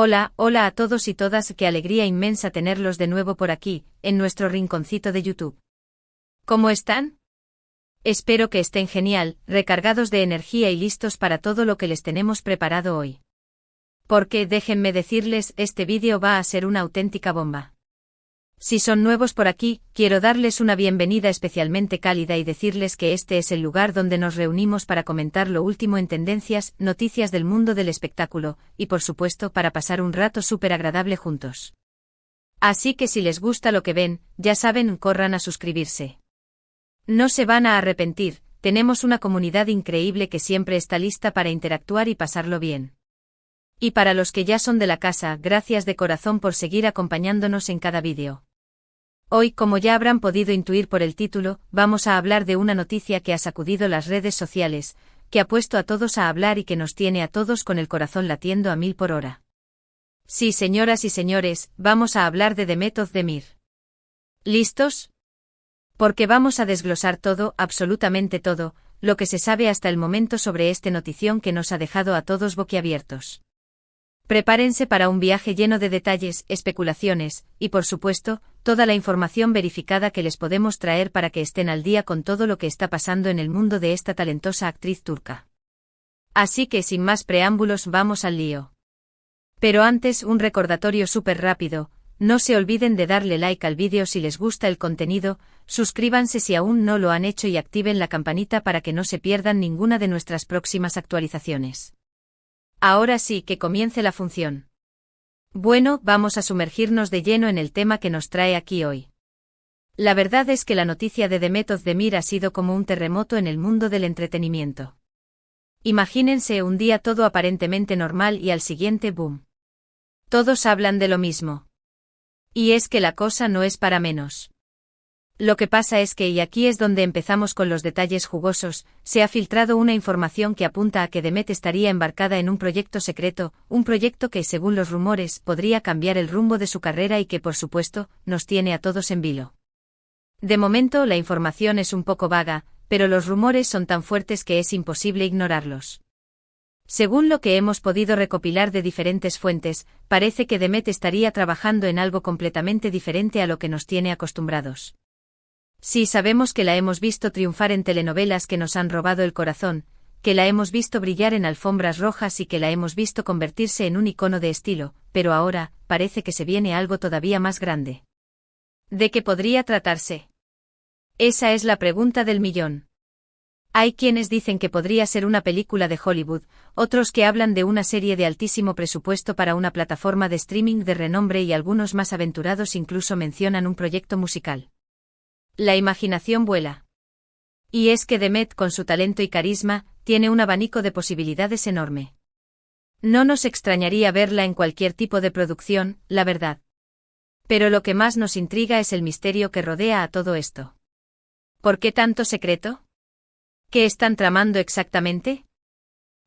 Hola, hola a todos y todas, qué alegría inmensa tenerlos de nuevo por aquí, en nuestro rinconcito de YouTube. ¿Cómo están? Espero que estén genial, recargados de energía y listos para todo lo que les tenemos preparado hoy. Porque, déjenme decirles, este vídeo va a ser una auténtica bomba. Si son nuevos por aquí, quiero darles una bienvenida especialmente cálida y decirles que este es el lugar donde nos reunimos para comentar lo último en tendencias, noticias del mundo del espectáculo, y por supuesto para pasar un rato súper agradable juntos. Así que si les gusta lo que ven, ya saben, corran a suscribirse. No se van a arrepentir, tenemos una comunidad increíble que siempre está lista para interactuar y pasarlo bien. Y para los que ya son de la casa, gracias de corazón por seguir acompañándonos en cada vídeo. Hoy, como ya habrán podido intuir por el título, vamos a hablar de una noticia que ha sacudido las redes sociales, que ha puesto a todos a hablar y que nos tiene a todos con el corazón latiendo a 1000 por hora. Sí, señoras y señores, vamos a hablar de Demet Özdemir. ¿Listos? Porque vamos a desglosar todo, absolutamente todo, lo que se sabe hasta el momento sobre esta notición que nos ha dejado a todos boquiabiertos. Prepárense para un viaje lleno de detalles, especulaciones, y por supuesto, toda la información verificada que les podemos traer para que estén al día con todo lo que está pasando en el mundo de esta talentosa actriz turca. Así que sin más preámbulos vamos al lío. Pero antes un recordatorio súper rápido, no se olviden de darle like al vídeo si les gusta el contenido, suscríbanse si aún no lo han hecho y activen la campanita para que no se pierdan ninguna de nuestras próximas actualizaciones. Ahora sí que comience la función. Bueno, vamos a sumergirnos de lleno en el tema que nos trae aquí hoy. La verdad es que la noticia de Demet Özdemir ha sido como un terremoto en el mundo del entretenimiento. Imagínense un día todo aparentemente normal y al siguiente boom. Todos hablan de lo mismo. Y es que la cosa no es para menos. Lo que pasa es que, y aquí es donde empezamos con los detalles jugosos, se ha filtrado una información que apunta a que Demet estaría embarcada en un proyecto secreto, un proyecto que, según los rumores, podría cambiar el rumbo de su carrera y que, por supuesto, nos tiene a todos en vilo. De momento, la información es un poco vaga, pero los rumores son tan fuertes que es imposible ignorarlos. Según lo que hemos podido recopilar de diferentes fuentes, parece que Demet estaría trabajando en algo completamente diferente a lo que nos tiene acostumbrados. Sí, sabemos que la hemos visto triunfar en telenovelas que nos han robado el corazón, que la hemos visto brillar en alfombras rojas y que la hemos visto convertirse en un icono de estilo, pero ahora, parece que se viene algo todavía más grande. ¿De qué podría tratarse? Esa es la pregunta del millón. Hay quienes dicen que podría ser una película de Hollywood, otros que hablan de una serie de altísimo presupuesto para una plataforma de streaming de renombre y algunos más aventurados incluso mencionan un proyecto musical. La imaginación vuela. Y es que Demet, con su talento y carisma, tiene un abanico de posibilidades enorme. No nos extrañaría verla en cualquier tipo de producción, la verdad. Pero lo que más nos intriga es el misterio que rodea a todo esto. ¿Por qué tanto secreto? ¿Qué están tramando exactamente?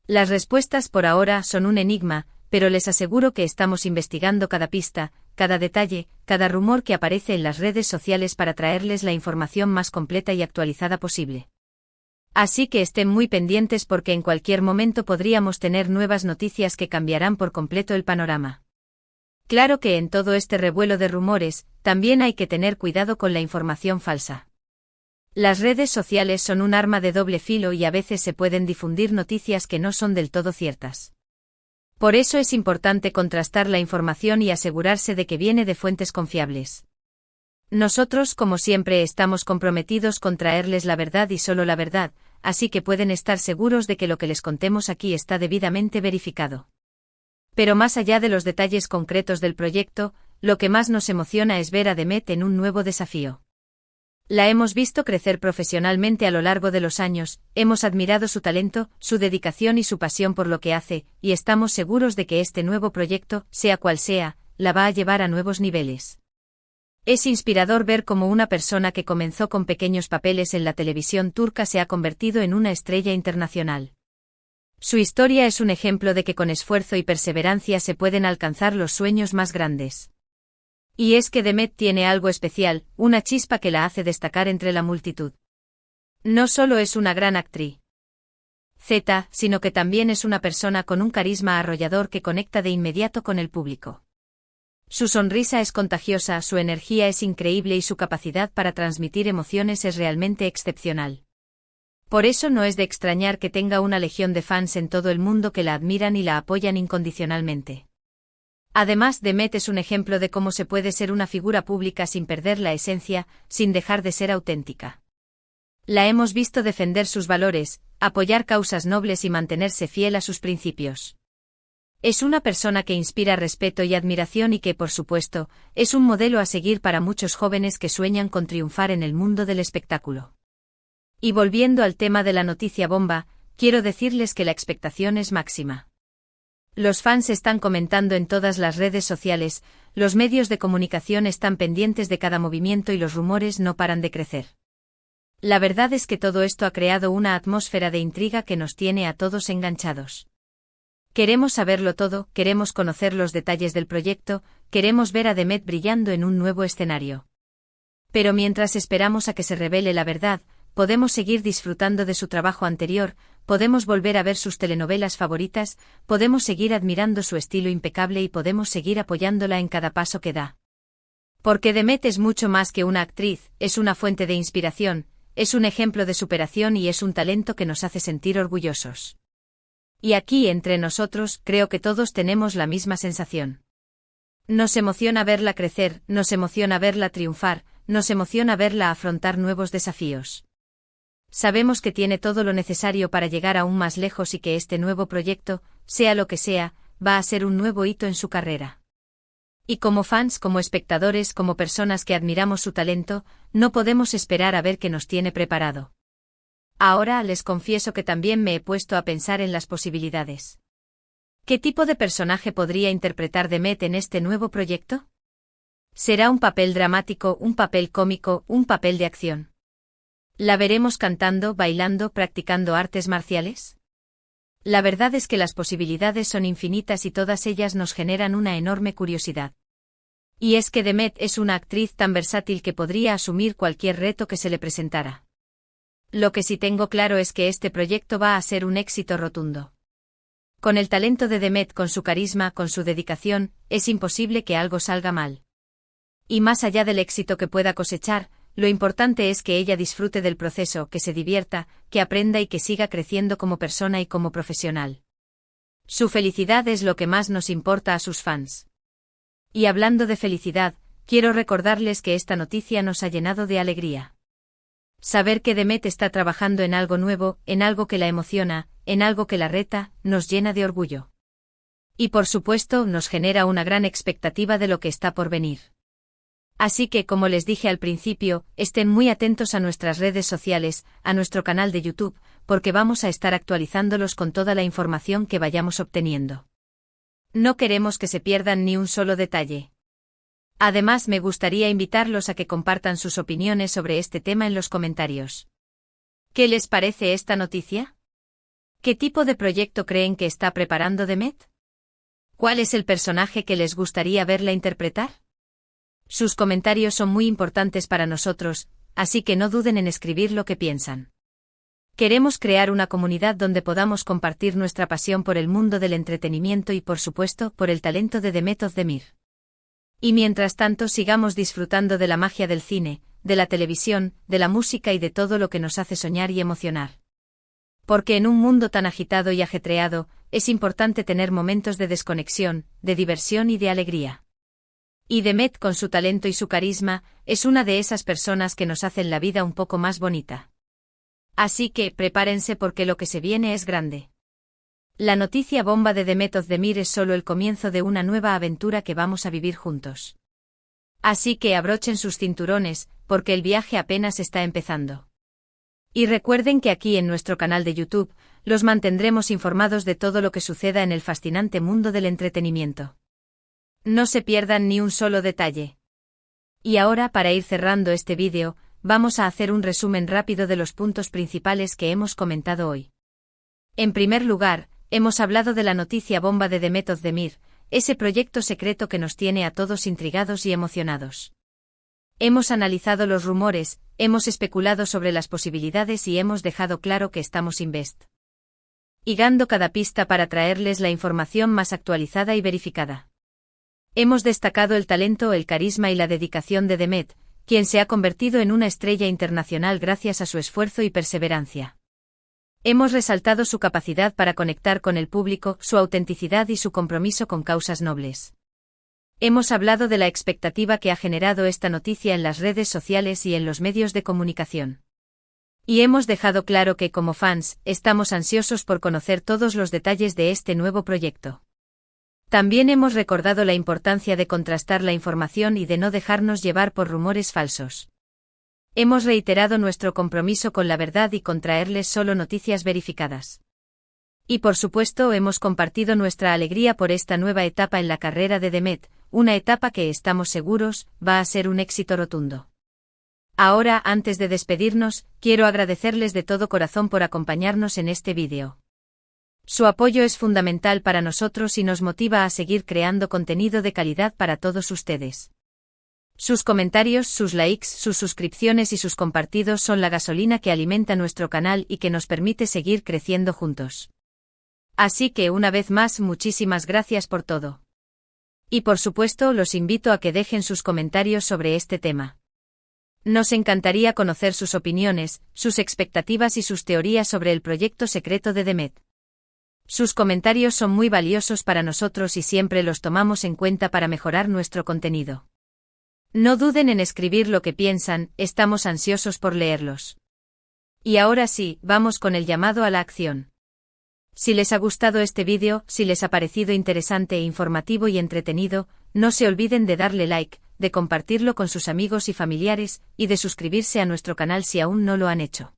Las respuestas por ahora son un enigma, pero les aseguro que estamos investigando cada pista, cada detalle, cada rumor que aparece en las redes sociales para traerles la información más completa y actualizada posible. Así que estén muy pendientes porque en cualquier momento podríamos tener nuevas noticias que cambiarán por completo el panorama. Claro que en todo este revuelo de rumores, también hay que tener cuidado con la información falsa. Las redes sociales son un arma de doble filo y a veces se pueden difundir noticias que no son del todo ciertas. Por eso es importante contrastar la información y asegurarse de que viene de fuentes confiables. Nosotros, como siempre, estamos comprometidos con traerles la verdad y solo la verdad, así que pueden estar seguros de que lo que les contemos aquí está debidamente verificado. Pero más allá de los detalles concretos del proyecto, lo que más nos emociona es ver a Demet en un nuevo desafío. La hemos visto crecer profesionalmente a lo largo de los años, hemos admirado su talento, su dedicación y su pasión por lo que hace, y estamos seguros de que este nuevo proyecto, sea cual sea, la va a llevar a nuevos niveles. Es inspirador ver cómo una persona que comenzó con pequeños papeles en la televisión turca se ha convertido en una estrella internacional. Su historia es un ejemplo de que con esfuerzo y perseverancia se pueden alcanzar los sueños más grandes. Y es que Demet tiene algo especial, una chispa que la hace destacar entre la multitud. No solo es una gran actriz. Z, sino que también es una persona con un carisma arrollador que conecta de inmediato con el público. Su sonrisa es contagiosa, su energía es increíble y su capacidad para transmitir emociones es realmente excepcional. Por eso no es de extrañar que tenga una legión de fans en todo el mundo que la admiran y la apoyan incondicionalmente. Además, Demet es un ejemplo de cómo se puede ser una figura pública sin perder la esencia, sin dejar de ser auténtica. La hemos visto defender sus valores, apoyar causas nobles y mantenerse fiel a sus principios. Es una persona que inspira respeto y admiración y que, por supuesto, es un modelo a seguir para muchos jóvenes que sueñan con triunfar en el mundo del espectáculo. Y volviendo al tema de la noticia bomba, quiero decirles que la expectación es máxima. Los fans están comentando en todas las redes sociales, los medios de comunicación están pendientes de cada movimiento y los rumores no paran de crecer. La verdad es que todo esto ha creado una atmósfera de intriga que nos tiene a todos enganchados. Queremos saberlo todo, queremos conocer los detalles del proyecto, queremos ver a Demet brillando en un nuevo escenario. Pero mientras esperamos a que se revele la verdad, podemos seguir disfrutando de su trabajo anterior, podemos volver a ver sus telenovelas favoritas, podemos seguir admirando su estilo impecable y podemos seguir apoyándola en cada paso que da. Porque Demet es mucho más que una actriz, es una fuente de inspiración, es un ejemplo de superación y es un talento que nos hace sentir orgullosos. Y aquí entre nosotros creo que todos tenemos la misma sensación. Nos emociona verla crecer, nos emociona verla triunfar, nos emociona verla afrontar nuevos desafíos. Sabemos que tiene todo lo necesario para llegar aún más lejos y que este nuevo proyecto, sea lo que sea, va a ser un nuevo hito en su carrera. Y como fans, como espectadores, como personas que admiramos su talento, no podemos esperar a ver qué nos tiene preparado. Ahora les confieso que también me he puesto a pensar en las posibilidades. ¿Qué tipo de personaje podría interpretar Demet en este nuevo proyecto? ¿Será un papel dramático, un papel cómico, un papel de acción? ¿La veremos cantando, bailando, practicando artes marciales? La verdad es que las posibilidades son infinitas y todas ellas nos generan una enorme curiosidad. Y es que Demet es una actriz tan versátil que podría asumir cualquier reto que se le presentara. Lo que sí tengo claro es que este proyecto va a ser un éxito rotundo. Con el talento de Demet, con su carisma, con su dedicación, es imposible que algo salga mal. Y más allá del éxito que pueda cosechar, lo importante es que ella disfrute del proceso, que se divierta, que aprenda y que siga creciendo como persona y como profesional. Su felicidad es lo que más nos importa a sus fans. Y hablando de felicidad, quiero recordarles que esta noticia nos ha llenado de alegría. Saber que Demet está trabajando en algo nuevo, en algo que la emociona, en algo que la reta, nos llena de orgullo. Y por supuesto, nos genera una gran expectativa de lo que está por venir. Así que, como les dije al principio, estén muy atentos a nuestras redes sociales, a nuestro canal de YouTube, porque vamos a estar actualizándolos con toda la información que vayamos obteniendo. No queremos que se pierdan ni un solo detalle. Además, me gustaría invitarlos a que compartan sus opiniones sobre este tema en los comentarios. ¿Qué les parece esta noticia? ¿Qué tipo de proyecto creen que está preparando Demet? ¿Cuál es el personaje que les gustaría verla interpretar? Sus comentarios son muy importantes para nosotros, así que no duden en escribir lo que piensan. Queremos crear una comunidad donde podamos compartir nuestra pasión por el mundo del entretenimiento y, por supuesto, por el talento de Demet Özdemir. Y mientras tanto sigamos disfrutando de la magia del cine, de la televisión, de la música y de todo lo que nos hace soñar y emocionar. Porque en un mundo tan agitado y ajetreado, es importante tener momentos de desconexión, de diversión y de alegría. Y Demet, con su talento y su carisma, es una de esas personas que nos hacen la vida un poco más bonita. Así que, prepárense porque lo que se viene es grande. La noticia bomba de Demet Özdemir es solo el comienzo de una nueva aventura que vamos a vivir juntos. Así que abrochen sus cinturones, porque el viaje apenas está empezando. Y recuerden que aquí en nuestro canal de YouTube, los mantendremos informados de todo lo que suceda en el fascinante mundo del entretenimiento. No se pierdan ni un solo detalle. Y ahora, para ir cerrando este vídeo, vamos a hacer un resumen rápido de los puntos principales que hemos comentado hoy. En primer lugar, hemos hablado de la noticia bomba de Demet Özdemir, ese proyecto secreto que nos tiene a todos intrigados y emocionados. Hemos analizado los rumores, hemos especulado sobre las posibilidades y hemos dejado claro que estamos invest. higando cada pista para traerles la información más actualizada y verificada. Hemos destacado el talento, el carisma y la dedicación de Demet, quien se ha convertido en una estrella internacional gracias a su esfuerzo y perseverancia. Hemos resaltado su capacidad para conectar con el público, su autenticidad y su compromiso con causas nobles. Hemos hablado de la expectativa que ha generado esta noticia en las redes sociales y en los medios de comunicación. Y hemos dejado claro que, como fans, estamos ansiosos por conocer todos los detalles de este nuevo proyecto. También hemos recordado la importancia de contrastar la información y de no dejarnos llevar por rumores falsos. Hemos reiterado nuestro compromiso con la verdad y con traerles solo noticias verificadas. Y por supuesto hemos compartido nuestra alegría por esta nueva etapa en la carrera de Demet, una etapa que estamos seguros va a ser un éxito rotundo. Ahora, antes de despedirnos, quiero agradecerles de todo corazón por acompañarnos en este vídeo. Su apoyo es fundamental para nosotros y nos motiva a seguir creando contenido de calidad para todos ustedes. Sus comentarios, sus likes, sus suscripciones y sus compartidos son la gasolina que alimenta nuestro canal y que nos permite seguir creciendo juntos. Así que una vez más, muchísimas gracias por todo. Y por supuesto, los invito a que dejen sus comentarios sobre este tema. Nos encantaría conocer sus opiniones, sus expectativas y sus teorías sobre el proyecto secreto de Demet. Sus comentarios son muy valiosos para nosotros y siempre los tomamos en cuenta para mejorar nuestro contenido. No duden en escribir lo que piensan, estamos ansiosos por leerlos. Y ahora sí, vamos con el llamado a la acción. Si les ha gustado este vídeo, si les ha parecido interesante, informativo y entretenido, no se olviden de darle like, de compartirlo con sus amigos y familiares, y de suscribirse a nuestro canal si aún no lo han hecho.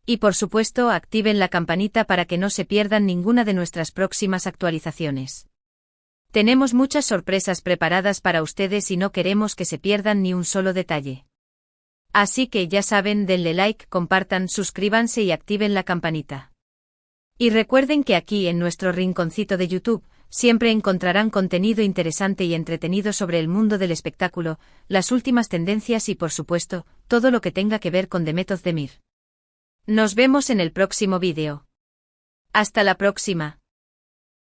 Y por supuesto, activen la campanita para que no se pierdan ninguna de nuestras próximas actualizaciones. Tenemos muchas sorpresas preparadas para ustedes y no queremos que se pierdan ni un solo detalle. Así que ya saben, denle like, compartan, suscríbanse y activen la campanita. Y recuerden que aquí en nuestro rinconcito de YouTube, siempre encontrarán contenido interesante y entretenido sobre el mundo del espectáculo, las últimas tendencias y por supuesto, todo lo que tenga que ver con Demet Özdemir. Nos vemos en el próximo vídeo. Hasta la próxima.